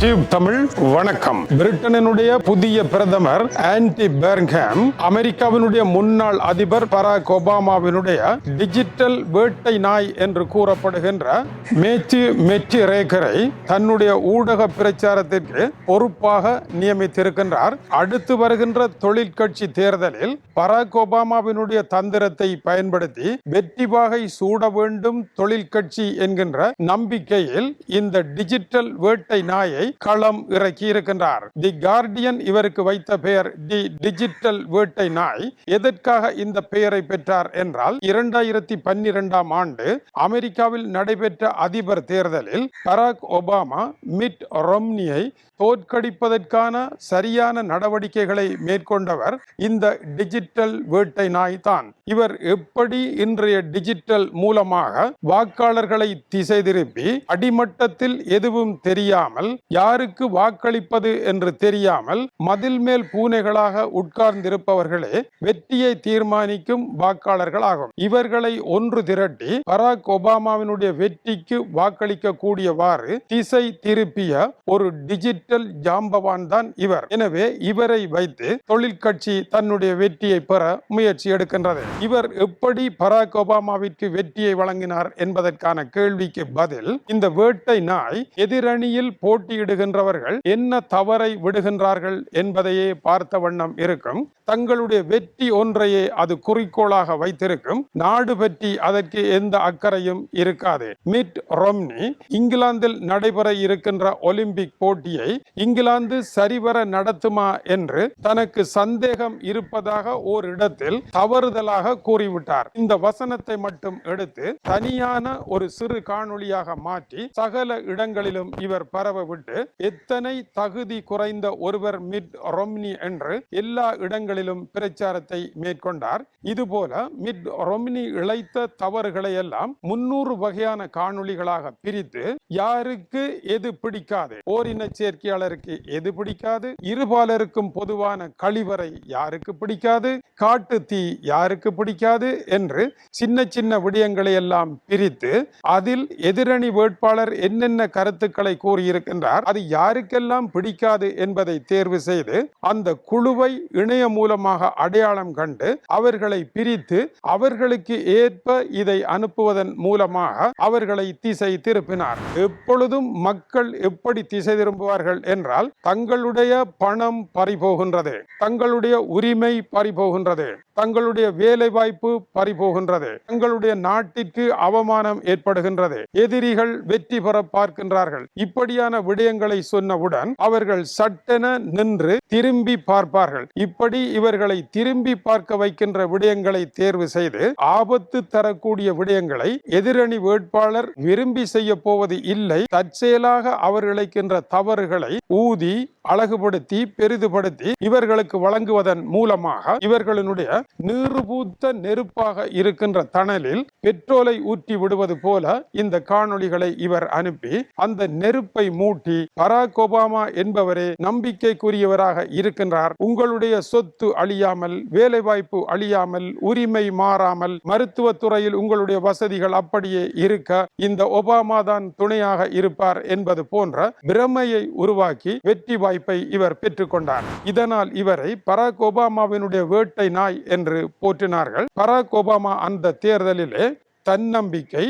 Tube Tamil வணக்கம். பிரிட்டனுடைய புதிய பிரதமர் ஆன்டி பெர்ன்ஹாம் அமெரிக்காவினுடைய முன்னாள் அதிபர் பராக் ஒபாமாவினுடைய டிஜிட்டல் வேட்டை நாய் என்று கூறப்படுகின்ற மேத்யூ மெட்டிரேக்கரை தன்னுடைய ஊடக பிரச்சாரத்திற்கு பொறுப்பாக நியமித்திருக்கின்றார். அடுத்து வருகின்ற தொழிற்கட்சி தேர்தலில் பராக் ஒபாமாவினுடைய தந்திரத்தை பயன்படுத்தி வெற்றி வாகை சூட வேண்டும் தொழிற்கட்சி என்கின்ற நம்பிக்கையில் இந்த டிஜிட்டல் வேட்டை நாயை களம் இறக்கி இருக்கின்றார். தி கார்டியன் இவருக்கு வைத்த பெயர் தி டிஜிட்டல் வேட்டை நாய். எதற்காக இந்த பெயரை பெற்றார் என்றால் 2012ஆம் ஆண்டு அமெரிக்காவில் நடைபெற்ற அதிபர் தேர்தலில் பராக் ஒபாமா மிட் ரொம்னியை தோற்கடிப்பதற்கான சரியான நடவடிக்கைகளை மேற்கொண்டவர் இந்த டிஜிட்டல் வேட்டை நாய் தான். இவர் எப்படி இன்றைய டிஜிட்டல் மூலமாக வாக்காளர்களை திசை திருப்பி அடிமட்டத்தில் எதுவும் தெரியாமல் யாருக்கு வாக்களிப்பது என்று தெரியாமல் மதில் மேல் பூனைகளாக உட்கார்ந்திருப்பவர்களே வெற்றியை தீர்மானிக்கும் வாக்காளர்கள் ஆகும். இவர்களை ஒன்று திரட்டி பராக் ஒபாமாவினுடைய வெற்றிக்கு வாக்களிக்க கூடியவாறு திசை திருப்பிய ஒரு டிஜிட்டல் ஜாம்பவான் தான் இவர். எனவே இவரை வைத்து தொழிற்கட்சி தன்னுடைய வெற்றியை பெற முயற்சி எடுக்கின்றது. இவர் எப்படி பராக் ஒபாமாவிற்கு வெற்றியை வழங்கினார் என்பதற்கான கேள்விக்கு பதில் இந்த வேட்டை நாய் எதிரணியில் போட்டியிடுகின்றவர்கள் என்ன தவறை விடுகின்றார்கள் என்பதையே பார்த்த வண்ணம் இருக்கும். தங்களுடைய வெற்றி ஒன்றையே அது குறிக்கோளாக வைத்திருக்கும். நாடு பற்றி அதற்கு எந்த அக்கறையும் இருக்காது. மிட் ரொம்னி இங்கிலாந்தில் நடைபெற இருக்கின்ற ஒலிம்பிக் போட்டியை இங்கிலாந்து சரிவர நடத்துமா என்று தனக்கு சந்தேகம் இருப்பதாக ஓரிடத்தில் தவறுதலாக கூறிவிட்டார். இந்த வசனத்தை மட்டும் எடுத்து தனியான ஒரு சிறு காணொளியாக மாற்றி சகல இடங்களிலும் இவர் பரவ விட்டு எத்தனை தகுதி குறைந்த ஒருவர் மிட் ரொம்னி என்று எல்லா இடங்களிலும் பிரச்சாரத்தை மேற்கொண்டார். இதுபோல மிட் ரொம்னி இழைத்த தவறுகளை எல்லாம் 300 வகையான காணொளிகளாக பிரித்து யாருக்கு எது பிடிக்காது, ஓரின சேர்க்கையாளருக்கு எது பிடிக்காது, இருபாலருக்கும் பொதுவான கழிவறை யாருக்கு பிடிக்காது, காட்டு தீ யாருக்கு பிடிக்காது என்று சின்ன சின்ன விடயங்களை எல்லாம் பிரித்து அதில் எதிரணி வேட்பாளர் என்னென்ன கருத்துக்களை கூறியிருக்கின்றார், அது யாருக்கெல்லாம் பிடிக்காது என்பதை தேர்வு செய்து அந்த குழுவை இணைய மூலமாக அடையாளம் கண்டு அவர்களை பிரித்து அவர்களுக்கு ஏற்ப இதை அனுப்புவதன் மூலமாக அவர்களை திசை திருப்பினார். எப்பொழுதும் மக்கள் எப்படி திசை திரும்புவார்கள் என்றால் தங்களுடைய பணம் பறிபோகின்றது, தங்களுடைய உரிமை பறிபோகின்றது, தங்களுடைய வேலை வாய்ப்பு பறிபோகின்றது, தங்களுடைய நாட்டிற்கு அவமானம் ஏற்படுகின்றது, எதிரிகள் வெற்றி பெற பார்க்கின்றார்கள். இப்படியான விடயங்களை சொன்னவுடன் அவர்கள் சட்டென நின்று திரும்பி பார்ப்பார்கள். இப்படி இவர்களை திரும்பி பார்க்க வைக்கின்ற விடயங்களை தேர்வு செய்து ஆபத்து தரக்கூடிய விடயங்களை எதிரணி வேட்பாளர் விரும்பி செய்ய போவது இல்லை. தற்செயலாக அவர் இழைக்கின்ற தவறுகளை ஊதி அழகுபடுத்தி பெரிதுபடுத்தி இவர்களுக்கு வழங்குவதன் மூலமாக இவர்களுடைய நீறுபூத்த நெருப்பாக இருக்கின்ற தணலில் பெட்ரோலை ஊற்றி விடுவது போல இந்த காணொளிகளை இவர் அனுப்பி அந்த நெருப்பை மூட்டி பராக் ஒபாமா என்பவரே நம்பிக்கைக்குரியவராக இருக்கின்றார், உங்களுடைய சொத்து அழியாமல், வேலை வாய்ப்பு அழியாமல், உரிமை மாறாமல், மருத்துவத்துறையில் உங்களுடைய வசதிகள் அப்படியே இருக்க இந்த ஒபாமா தான் துணையாக இருப்பார் என்பது போன்ற பிரமையை உருவாக்கி வெற்றி வாய்ப்பை இவர் பெற்றுக்கொண்டார். இதனால் இவரை பராக் ஒபாமாவினுடைய வேட்டை நாய் என்று போற்றினார்கள். பராக் ஒபாமா அந்த தேர்தலிலே தன்னம்பிக்கை,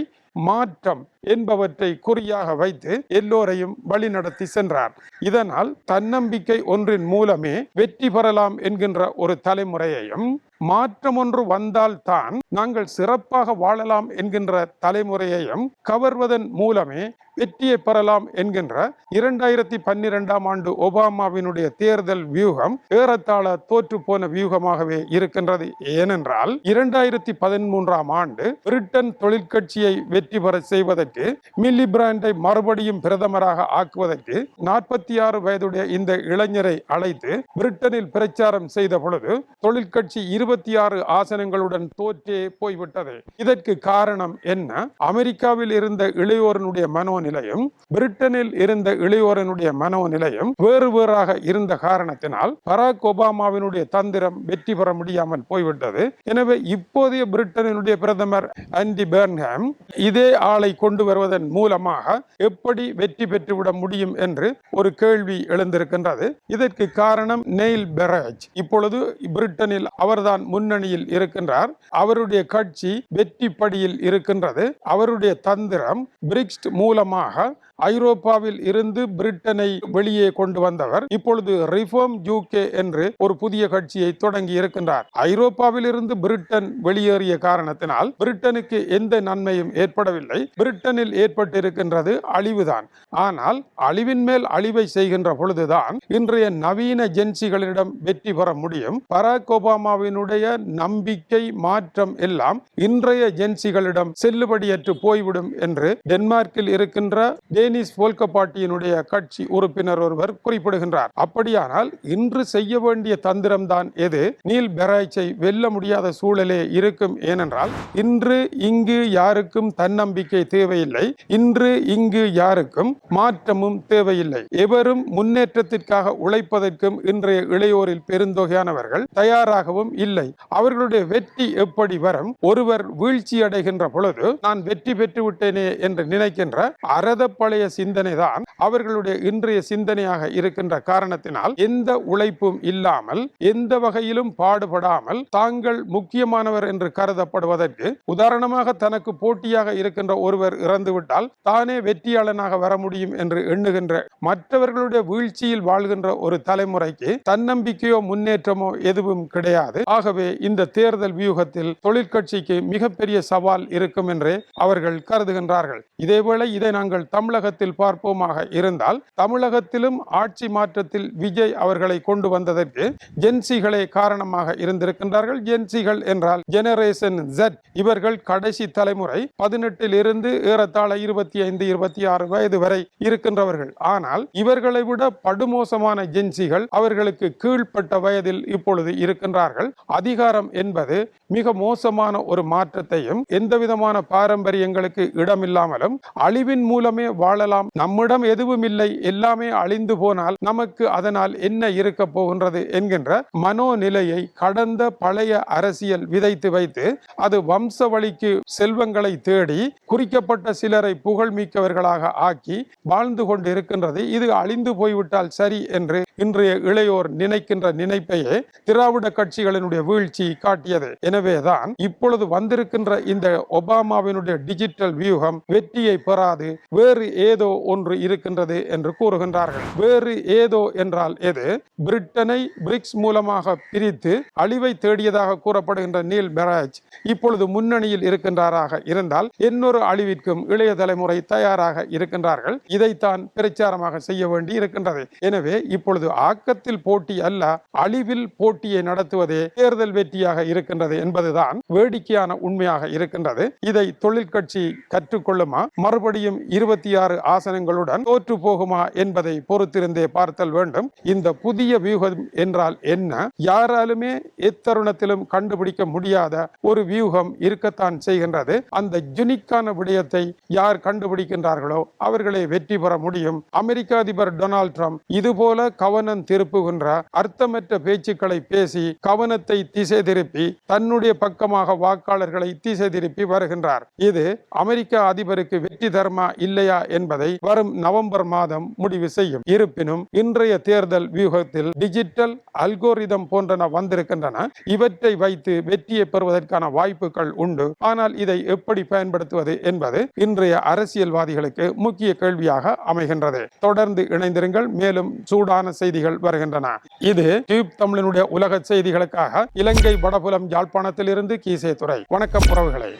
மாற்றம் என்பவற்றை குறியாக வைத்து எல்லோரையும் வழிநடத்தி சென்றார். இதனால் தன்னம்பிக்கை ஒன்றின் மூலமே வெற்றி பெறலாம் என்கின்ற ஒரு தலைமுறையையும், மாற்றம் ஒன்று வந்தால்தான் நாங்கள் சிறப்பாக வாழலாம் என்கின்ற தலைமுறையையும் கவர்வதன் மூலமே வெற்றியை பெறலாம் என்கின்ற 2012ஆம் ஆண்டு ஒபாமாவினுடைய தேர்தல் வியூகம் ஏறத்தாழ தோற்று போன வியூகமாகவே இருக்கின்றது. ஏனென்றால் 2013ஆம் ஆண்டு பிரிட்டன் தொழிற்கட்சியை வெற்றி பெற செய்வதற்கு, மில்லி பிராண்டை மறுபடியும் பிரதமராக ஆக்குவதற்கு 46 வயதுடைய இந்த இளைஞரை அழைத்து பிரிட்டனில் பிரச்சாரம் செய்த பொழுது தொழிற்கட்சி 26 ஆசனங்களுடன் தோற்றே போய்விட்டது. இதற்கு காரணம் என்ன? அமெரிக்காவில் இருந்த இளையோரனுடைய மனோநிலை மனோநிலையும் பிரிட்டனில் இருந்த இளையோரனுடைய மனோநிலையும் வேறு வேறாக இருந்த காரணத்தினால் பராக் ஒபாமாவினுடைய தந்திரம் வெற்றி பெற முடியாமல் போய்விட்டது. எனவே இப்போதைய பிரிட்டனினுடைய பிரதமர் ஆண்டி பெர்ன்ஹாம் இதே ஆளை கொண்டு வருவதன் மூலமாக எப்படி வெற்றி பெற்றுவிட முடியும் என்று ஒரு கேள்வி எழுந்திருக்கின்றது. இதற்கு காரணம் நெயில் பெராஜ். இப்பொழுது பிரிட்டனில் அவர்தான் முன்னணியில் இருக்கின்றார். அவருடைய கட்சி வெற்றி படியில் இருக்கின்றது. அவருடைய தந்திரம் பிரிக்ஸ் மூலமாக ஐரோப்பாவில் இருந்து பிரிட்டனை வெளியே கொண்டு வந்தவர். இப்பொழுது ரிஃபார்ம் யூகே என்று ஒரு புதிய கட்சியை தொடங்கி இருக்கின்றார். ஐரோப்பாவில் இருந்து பிரிட்டன் வெளியேறிய காரணத்தினால் பிரிட்டனுக்கு எந்த நன்மையும் ஏற்படவில்லை. பிரிட்டனில் ஏற்பட்டிருக்கின்றது அழிவுதான். ஆனால் அழிவின் மேல் அழிவை செய்கின்ற பொழுதுதான் இன்றைய நவீன ஜென்சிகளிடம் வெற்றி பெற முடியும். பராக் ஒபாமாவினுடைய நம்பிக்கை மாற்றம் எல்லாம் இன்றைய ஜென்சிகளிடம் செல்லுபடியற்று போய்விடும் என்று டென்மார்க்கில் இருக்கின்ற டேனிஷ் போல்கபாட்டியினுடைய கட்சி உறுப்பினர் ஒருவர் குறிப்பிடுகின்றார். அப்படியானால் இன்று செய்ய வேண்டிய தந்திரம் தான் எது? நீல் பெராய்ச்சை வெல்ல முடியாத சூழலே இருக்கும். ஏனென்றால் இன்று இங்கு யாருக்கும் தன்னம்பிக்கை தேவையில்லை. இன்று இங்கு யாருக்கும் மாற்றமும் தேவையில்லை. எவரும் முன்னேற்றத்திற்காக உழைப்பதற்கும் இன்றைய இளையோரில் பெருந்தொகையானவர்கள் தயாராகவும் இல்லை. அவர்களுடைய வெற்றி எப்படி வரும்? ஒருவர் வீழ்ச்சி அடைகின்ற பொழுது நான் வெற்றி பெற்று விட்டேனே என்று நினைக்கின்ற அரத பழைய சிந்தனை தான் அவர்களுடைய இன்றைய சிந்தனையாக இருக்கின்ற காரணத்தினால் எந்த உழைப்பும் இல்லாமல் எந்த வகையிலும் பாடுபடாமல் தாங்கள் முக்கியமானவர் என்று கருதப்படுவதற்கு, உதாரணமாக தனக்கு போட்டியாக இருக்கின்ற ஒருவர் இறந்துவிட்டால் தானே வெற்றியாளனாக வர முடியும் என்று எண்ணுகின்ற மற்றவர்களுடைய வீழ்ச்சியில் வாழ்கின்ற ஒரு தலைமுறைக்கு தன்னம்பிக்கையோ முன்னேற்றமோ எதுவும் கிடையாது. ஆகவே இந்த தேர்தல் வியூகத்தில் தொழிற்கட்சிக்கு மிகப்பெரிய சவால் இருக்கும் என்றே அவர்கள் கருதுகின்றார்கள். இதேவேளை இதை நாங்கள் தமிழகத்தில் பார்ப்போமாக இருந்தால் தமிழகத்திலும் ஆட்சி மாற்றத்தில் விஜய் அவர்களை கொண்டு வந்ததற்கு ஜென்சிகளே காரணமாக இருந்திருக்கின்றார்கள். ஜென்சிகள் என்றால் ஜெனரேஷன் Z. இவர்கள் கடைசி தலைமுறை 18 இருந்து ஏறத்தாழ 25-26 வயது வரை இருக்கின்றவர்கள். ஆனால் இவர்களை விட படுமோசமான ஜென்சிகள் அவர்களுக்கு கீழ்ப்பட்ட வயதில் இப்பொழுது இருக்கின்றார்கள். அதிகாரம் என்பது மிக மோசமான ஒரு மாற்றத்தையும் எந்தவிதமான பாரம்பரியங்களுக்கு இடமில்லாமலும் அழிவின் மூலமே வாழலாம், நம்மிடம் எதுவும் இல்லை, எல்லாமே அழிந்து போனால் நமக்கு அதனால் என்ன இருக்க போகின்றது என்கின்ற மனோநிலையை கடந்த பழைய அரசியல் விதைத்து வைத்து அது வம்ச வழிக்கு செல்வங்களை தேடி குறிக்கப்பட்ட சிலரை புகழ்மிக்கவர்களாக ஆக்கி வாழ்ந்து கொண்டு இருக்கின்றது. இது அழிந்து போய்விட்டால் சரி என்று இன்றைய இளையோர் நினைக்கின்ற நினைப்பையே திராவிட கட்சிகளினுடைய வீழ்ச்சி காட்டியது. எனவேதான் இப்பொழுது வந்திருக்கின்ற இந்த ஒபாமாவினுடைய டிஜிட்டல் வியூகம் வெற்றியை பெறாது, வேறு ஏதோ ஒன்று இருக்கின்றது என்று கூறுகின்றார்கள். வேறு ஏதோ என்றால் எது? பிரிட்டனை பிரிக்ஸ் மூலமாக பிரித்து அழிவை தேடியதாக கூறப்படுகின்ற நீல் பெராஜ் இப்பொழுது முன்னணியில் இருக்கின்றாராக இருந்தால் இன்னொரு அழிவிற்கும் இளைய தலைமுறை தயாராக இருக்கின்றார்கள். இதைத்தான் பிரச்சாரமாக செய்ய வேண்டி இருக்கின்றது. எனவே இப்பொழுது ஆக்கத்தில் போட்டி அல்ல, அழிவில் போட்டியை நடத்துவதே தேர்தல் வெற்றியாக இருக்கின்றது என்பதுதான் வேடிக்கையான உண்மையாக இருக்கின்றது. இதை தொழிற்கட்சி கற்றுக்கொள்ளுமா, மறுபடியும் 26 ஆசனங்களுடன் தோற்று போகுமா என்பதை பொறுத்திருந்தே பார்த்தல் வேண்டும். இந்த புதிய வியூகம் என்றால் என்ன? யாராலுமே எத்தருணத்திலும் கண்டுபிடிக்க முடியாத ஒரு வியூகம் இருக்கத்தான் செய்கின்றது. அந்த யுனிக்கான விடயத்தை யார் கண்டுபிடிக்கின்றார்களோ அவர்களே வெற்றி பெற முடியும். அமெரிக்க அதிபர் டொனால்ட் ட்ரம்ப் இதுபோல கவனம் திருப்புகின்ற அர்த்தமற்ற பேச்சுக்களை பேசி கவனத்தை திசை திருப்பி தன்னுடைய பக்கமாக வாக்காளர்களை திசை திருப்பி வருகின்றார். இது அமெரிக்க அதிபருக்கு வெற்றி தருமா இல்லையா என்பதை வரும் நவம்பர் மாதம் முடிவு செய்யும். இருப்பினும் இன்றைய தேர்தல் வியூகத்தில் டிஜிட்டல் அல்கோரிதம் போன்றன வந்திருக்கின்றன. இவற்றை வைத்து வெற்றியை பெறுவதற்கான வாய்ப்புகள் உண்டு. ஆனால் இதை எப்படி பயன்படுத்துவது என்பது இன்றைய அரசியல்வாதிகளுக்கு முக்கிய கேள்வியாக அமைகின்றது. தொடர்ந்து இணைந்திருங்கள். மேலும் சூடான செய்திகள் வருகின்றன. இது டியூப் தமிழனுடைய உலக செய்திகளுக்காக இலங்கை வடபுலம் யாழ்ப்பாணத்திலிருந்து கீசே துறை. வணக்கம் உறவுகளே.